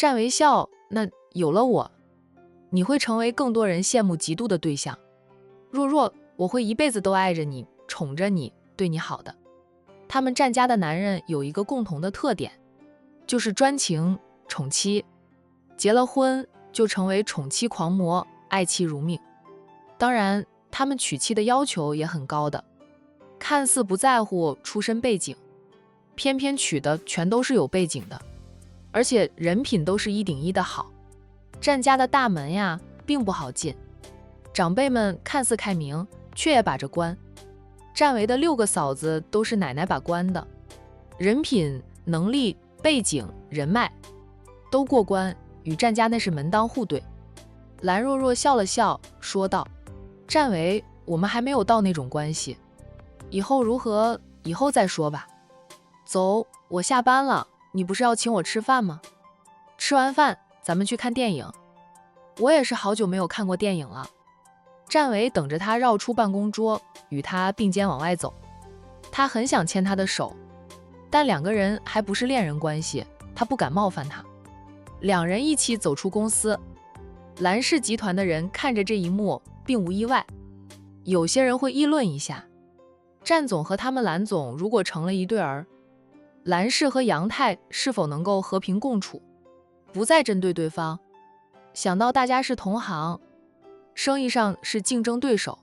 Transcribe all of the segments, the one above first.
占为笑，那有了我，你会成为更多人羡慕嫉妒的对象。若若，我会一辈子都爱着你，宠着你，对你好的。他们占家的男人有一个共同的特点，就是专情宠妻，结了婚就成为宠妻狂魔，爱妻如命。当然，他们娶妻的要求也很高的，看似不在乎出身背景，偏偏娶的全都是有背景的，而且人品都是一顶一的好。占家的大门呀，并不好进，长辈们看似开明，却也把着关。占为的6个嫂子都是奶奶把关的，人品、能力、背景、人脉都过关，与占家那是门当户对。蓝若若笑了笑，说道：占为，我们还没有到那种关系，以后如何，以后再说吧。走，我下班了，你不是要请我吃饭吗？吃完饭咱们去看电影。我也是好久没有看过电影了。占为等着他绕出办公桌，与他并肩往外走。他很想牵他的手，但2个人还不是恋人关系，他不敢冒犯他。2人一起走出公司，蓝氏集团的人看着这一幕并无意外，有些人会议论一下，占总和他们蓝总如果成了一对儿，蓝氏和杨太是否能够和平共处，不再针对对方。想到大家是同行，生意上是竞争对手，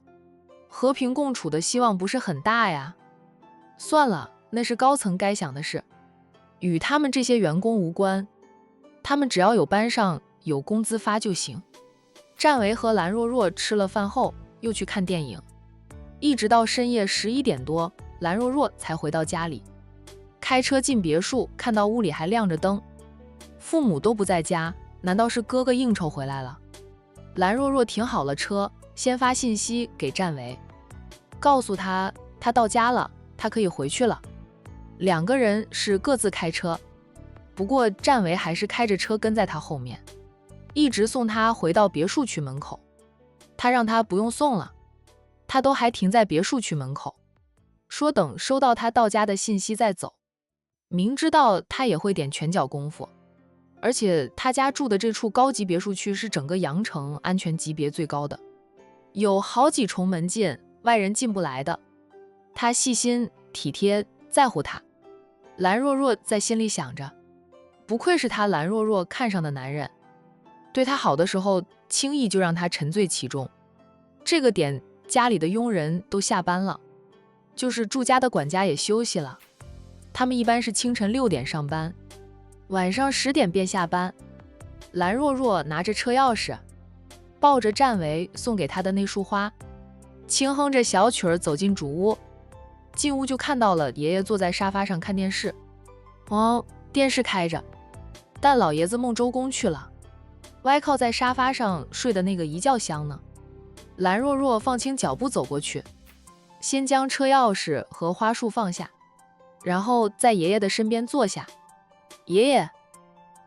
和平共处的希望不是很大呀。算了，那是高层该想的事，与他们这些员工无关，他们只要有班上有工资发就行。占为和蓝若若吃了饭后又去看电影，一直到深夜11点多，蓝若若才回到家里。开车进别墅，看到屋里还亮着灯，父母都不在家，难道是哥哥应酬回来了？蓝若若停好了车，先发信息给占为，告诉他他到家了，他可以回去了。2个人是各自开车，不过占为还是开着车跟在他后面，一直送他回到别墅区门口。他让他不用送了，他都还停在别墅区门口，说等收到他到家的信息再走。明知道他也会点拳脚功夫，而且他家住的这处高级别墅区是整个羊城安全级别最高的，有好几重门禁，外人进不来的。他细心体贴，在乎他。蓝若若在心里想着，不愧是他蓝若若看上的男人，对他好的时候轻易就让他沉醉其中。这个点家里的佣人都下班了，就是住家的管家也休息了，他们一般是清晨6点上班，晚上10点便下班。蓝若若拿着车钥匙，抱着占为送给她的那束花，轻哼着小曲儿走进主屋。进屋就看到了爷爷坐在沙发上看电视，电视开着，但老爷子孟周公去了，歪靠在沙发上睡的那个一觉香呢。蓝若若放轻脚步走过去，先将车钥匙和花束放下，然后在爷爷的身边坐下。爷爷，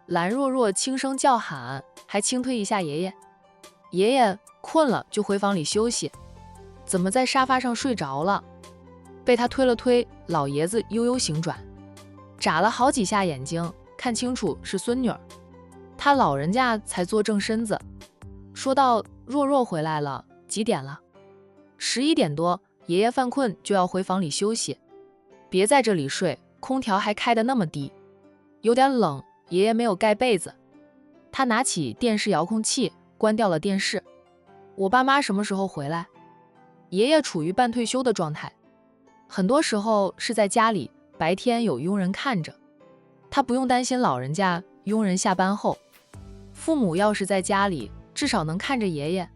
蓝若若轻声叫喊，还轻推一下爷爷。爷爷困了就回房里休息，怎么在沙发上睡着了？被他推了推，老爷子悠悠醒转，眨了好几下眼睛，看清楚是孙女儿。他老人家才坐正身子，说道：若若回来了，几点了？11点多，爷爷犯困就要回房里休息，别在这里睡，空调还开得那么低，有点冷，爷爷没有盖被子。他拿起电视遥控器，关掉了电视。我爸妈什么时候回来？爷爷处于半退休的状态，很多时候是在家里，白天有佣人看着，他不用担心老人家佣人下班后，父母要是在家里，至少能看着爷爷。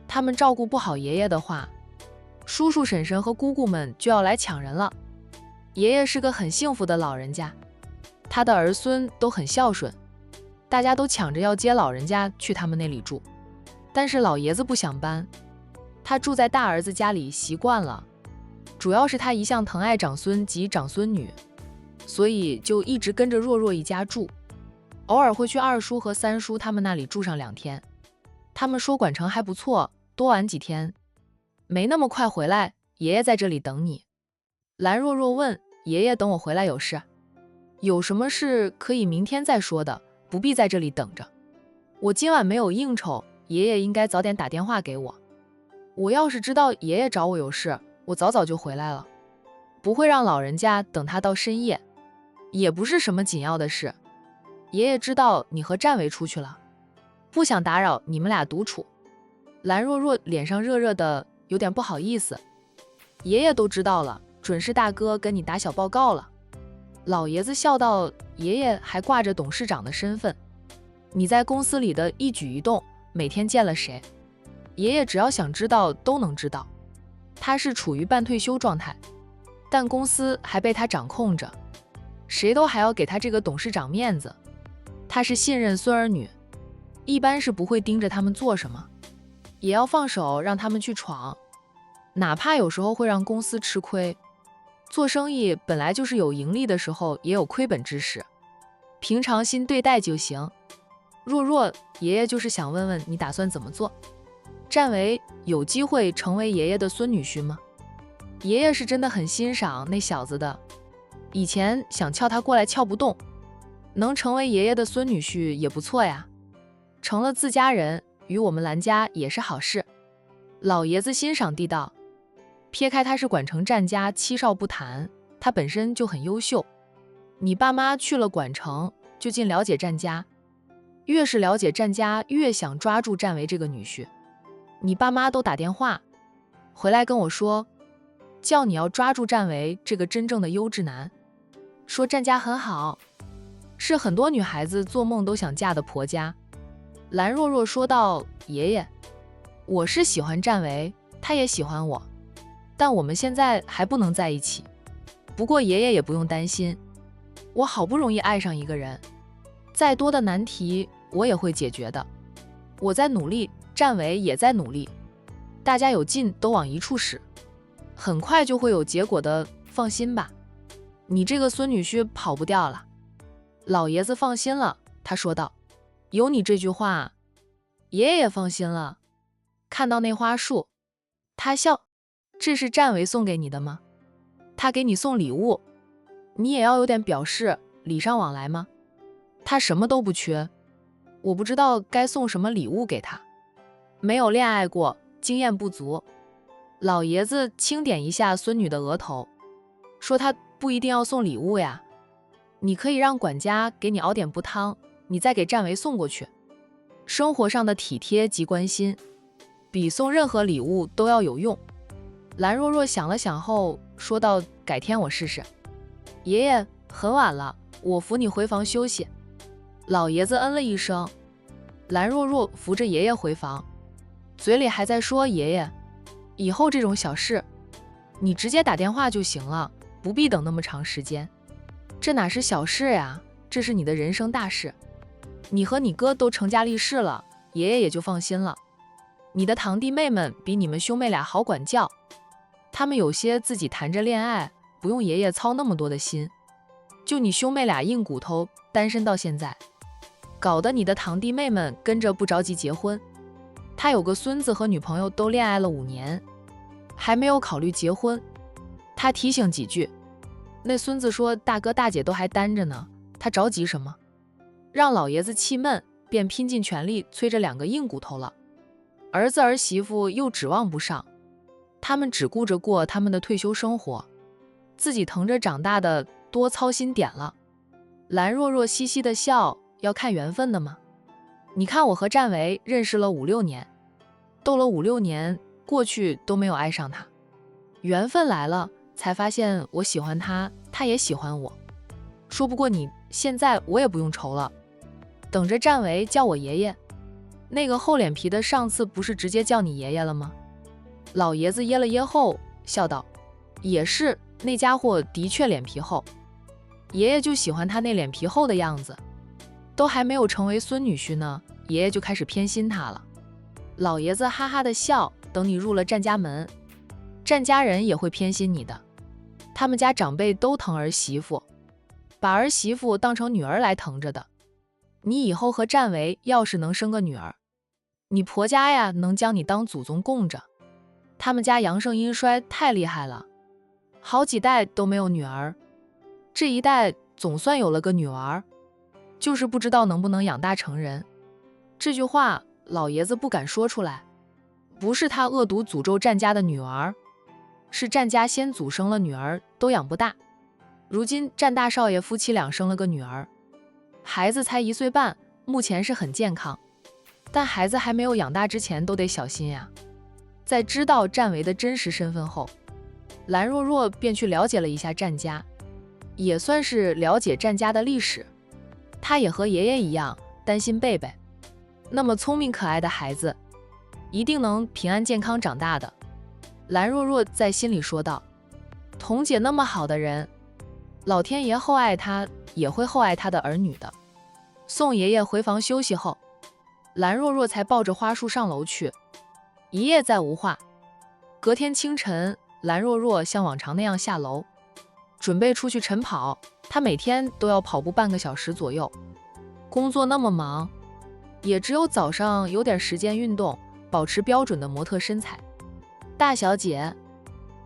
他们照顾不好爷爷的话，叔叔婶婶和姑姑们就要来抢人了。爷爷是个很幸福的老人家，他的儿孙都很孝顺，大家都抢着要接老人家去他们那里住。但是老爷子不想搬，他住在大儿子家里习惯了，主要是他一向疼爱长孙及长孙女，所以就一直跟着若若一家住，偶尔会去二叔和三叔他们那里住上2天。他们说管城还不错，多玩几天，没那么快回来，爷爷在这里等你。蓝若若问：爷爷等我回来有事？有什么事可以明天再说的，不必在这里等着。我今晚没有应酬，爷爷应该早点打电话给我。我要是知道爷爷找我有事，我早早就回来了，不会让老人家等他到深夜。也不是什么紧要的事。爷爷知道你和战维出去了，不想打扰你们俩独处。蓝若若脸上热热的，有点不好意思。爷爷都知道了，准是大哥跟你打小报告了。老爷子笑道，爷爷还挂着董事长的身份，你在公司里的一举一动，每天见了谁，爷爷只要想知道都能知道。他是处于半退休状态，但公司还被他掌控着，谁都还要给他这个董事长面子。他是信任孙儿女，一般是不会盯着他们做什么，也要放手让他们去闯，哪怕有时候会让公司吃亏。做生意本来就是有盈利的时候，也有亏本之时，平常心对待就行。若若，爷爷就是想问问你打算怎么做？战维有机会成为爷爷的孙女婿吗？爷爷是真的很欣赏那小子的，以前想撬他过来撬不动，能成为爷爷的孙女婿也不错呀，成了自家人，与我们蓝家也是好事。老爷子欣赏地道，撇开他是管城战家七少不谈，他本身就很优秀。你爸妈去了管城，就尽了解战家，越是了解战家，越想抓住战维这个女婿。你爸妈都打电话回来跟我说，叫你要抓住战维这个真正的优质男，说战家很好，是很多女孩子做梦都想嫁的婆家。蓝若若说道，爷爷，我是喜欢战维，他也喜欢我，但我们现在还不能在一起。不过爷爷也不用担心，我好不容易爱上一个人，再多的难题我也会解决的。我在努力，战维也在努力，大家有劲都往一处使，很快就会有结果的，放心吧。你这个孙女婿跑不掉了。老爷子放心了，他说道，有你这句话，爷爷也放心了。看到那花束，他笑，这是战维送给你的吗？他给你送礼物，你也要有点表示，礼尚往来吗？他什么都不缺，我不知道该送什么礼物给他，没有恋爱过，经验不足。老爷子轻点一下孙女的额头，说他不一定要送礼物呀，你可以让管家给你熬点补汤，你再给战维送过去。生活上的体贴及关心，比送任何礼物都要有用。蓝若若想了想后说道，改天我试试。爷爷，很晚了，我扶你回房休息。老爷子嗯了一声，蓝若若扶着爷爷回房，嘴里还在说，爷爷，以后这种小事你直接打电话就行了，不必等那么长时间。这哪是小事呀，这是你的人生大事。你和你哥都成家立室了，爷爷也就放心了。你的堂弟妹们比你们兄妹俩好管教，他们有些自己谈着恋爱，不用爷爷操那么多的心。就你兄妹俩硬骨头单身到现在，搞得你的堂弟妹们跟着不着急结婚。他有个孙子和女朋友都恋爱了5年，还没有考虑结婚。他提醒几句，那孙子说大哥大姐都还单着呢，他着急什么？让老爷子气闷，便拼尽全力催着2个硬骨头了。儿子儿媳妇又指望不上，他们只顾着过他们的退休生活，自己疼着长大的多操心点了。蓝若若嘻嘻的笑，要看缘分的吗？你看我和战维认识了5、6年，斗了5、6年，过去都没有爱上他，缘分来了，才发现我喜欢他，他也喜欢我。说不过你，现在我也不用愁了，等着战维叫我爷爷。那个厚脸皮的上次不是直接叫你爷爷了吗？老爷子噎了噎后笑道，也是，那家伙的确脸皮厚，爷爷就喜欢他那脸皮厚的样子。都还没有成为孙女婿呢，爷爷就开始偏心他了。老爷子哈哈的笑，等你入了战家门，战家人也会偏心你的。他们家长辈都疼儿媳妇，把儿媳妇当成女儿来疼着的。你以后和战维要是能生个女儿，你婆家呀能将你当祖宗供着。他们家阳盛阴衰太厉害了，好几代都没有女儿，这一代总算有了个女儿。就是不知道能不能养大成人。这句话老爷子不敢说出来，不是他恶毒诅咒战家的女儿，是战家先祖生了女儿都养不大，如今战大少爷夫妻俩生了个女儿，孩子才1岁半，目前是很健康，但孩子还没有养大之前都得小心呀。在知道战维的真实身份后，蓝若若便去了解了一下战家，也算是了解战家的历史。她也和爷爷一样担心贝贝，那么聪明可爱的孩子一定能平安健康长大的。蓝若若在心里说道，彤姐那么好的人，老天爷厚爱她，也会厚爱她的儿女的。送爷爷回房休息后，蓝若若才抱着花束上楼去。一夜再无话。隔天清晨，蓝若若像往常那样下楼，准备出去晨跑。她每天都要跑步半个小时左右，工作那么忙，也只有早上有点时间运动，保持标准的模特身材。大小姐，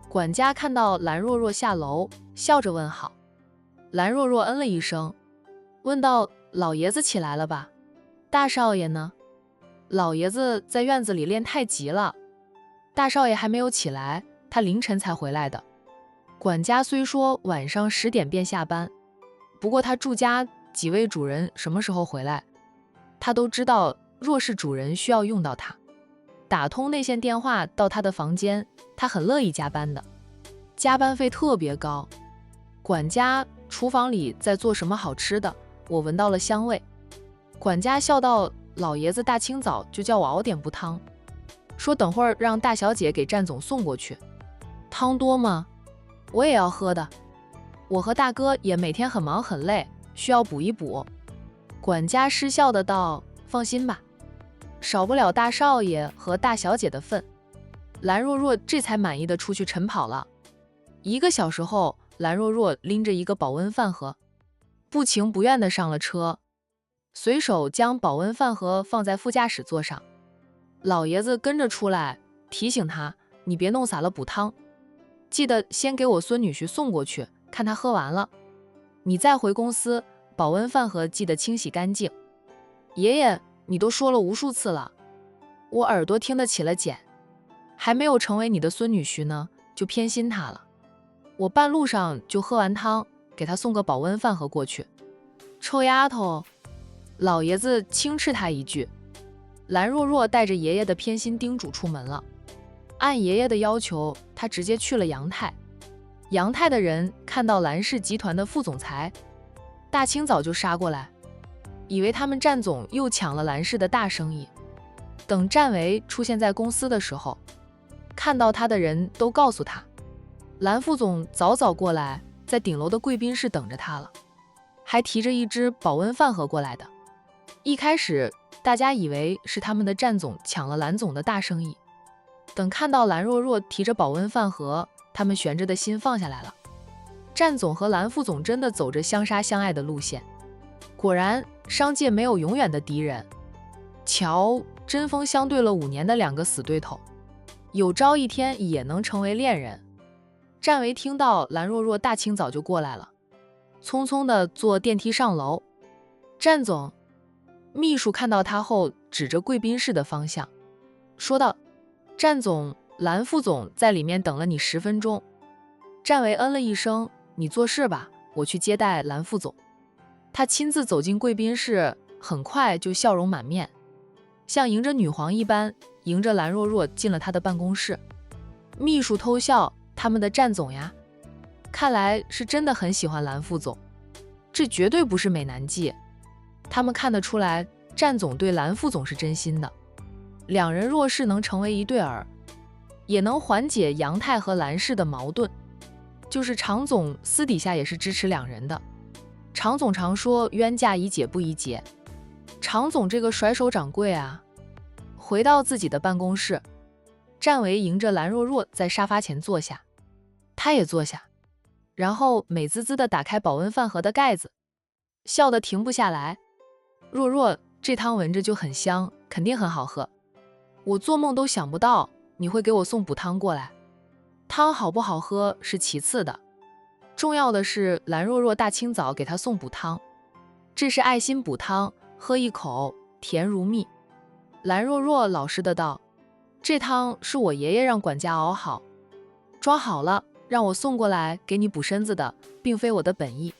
管家看到蓝若若下楼，笑着问好。蓝若若嗯了一声，问道：老爷子起来了吧？大少爷呢？老爷子在院子里练太极了，大少爷还没有起来，他凌晨才回来的。管家虽说晚上10点便下班，不过他住家几位主人什么时候回来，他都知道。若是主人需要用到他，打通内线电话到他的房间，他很乐意加班的，加班费特别高。管家，厨房里在做什么好吃的？我闻到了香味。管家笑道：老爷子大清早就叫我熬点补汤，说等会儿让大小姐给战总送过去。汤多吗？我也要喝的，我和大哥也每天很忙很累，需要补一补。管家失笑的道：放心吧，少不了大少爷和大小姐的份。蓝若若这才满意的出去晨跑了。1个小时后，蓝若若拎着一个保温饭盒，不情不愿的上了车，随手将保温饭盒放在副驾驶座上。老爷子跟着出来，提醒他：你别弄洒了补汤，记得先给我孙女婿送过去，看他喝完了，你再回公司，保温饭盒记得清洗干净。爷爷，你都说了无数次了，我耳朵听得起了茧，还没有成为你的孙女婿呢，就偏心他了。我半路上就喝完汤，给他送个保温饭盒过去。臭丫头！老爷子轻斥他一句。蓝若若带着爷爷的偏心叮嘱出门了。按爷爷的要求，他直接去了阳泰。阳泰的人看到蓝氏集团的副总裁，大清早就杀过来，以为他们战总又抢了蓝氏的大生意。等战维出现在公司的时候，看到他的人都告诉他，蓝副总早早过来，在顶楼的贵宾室等着他了，还提着一只保温饭盒过来的。一开始大家以为是他们的战总抢了蓝总的大生意，等看到蓝若若提着保温饭盒，他们悬着的心放下来了。战总和蓝副总真的走着相杀相爱的路线。果然，商界没有永远的敌人。瞧，针锋相对了5年的2个死对头，有朝一天也能成为恋人。战维听到蓝若若大清早就过来了，匆匆地坐电梯上楼。战总，秘书看到他后指着贵宾室的方向说道：战总，蓝副总在里面等了你10分钟。战维嗯了一声：你做事吧，我去接待蓝副总。他亲自走进贵宾室，很快就笑容满面，像迎着女皇一般，迎着蓝若若进了他的办公室。秘书偷笑：他们的战总呀，看来是真的很喜欢蓝副总，这绝对不是美男计。他们看得出来，战总对蓝副总是真心的。2人若是能成为一对儿，也能缓解杨泰和蓝氏的矛盾。就是常总私底下也是支持2人的。常总常说冤家宜解不宜结。常总这个甩手掌柜啊。回到自己的办公室，战维迎着蓝若若在沙发前坐下，他也坐下，然后美滋滋地打开保温饭盒的盖子，笑得停不下来。若若，这汤闻着就很香，肯定很好喝。我做梦都想不到你会给我送补汤过来。汤好不好喝是其次的，重要的是蓝若若大清早给他送补汤，这是爱心补汤，喝一口，甜如蜜。蓝若若老实的道：这汤是我爷爷让管家熬好，装好了，让我送过来给你补身子的，并非我的本意。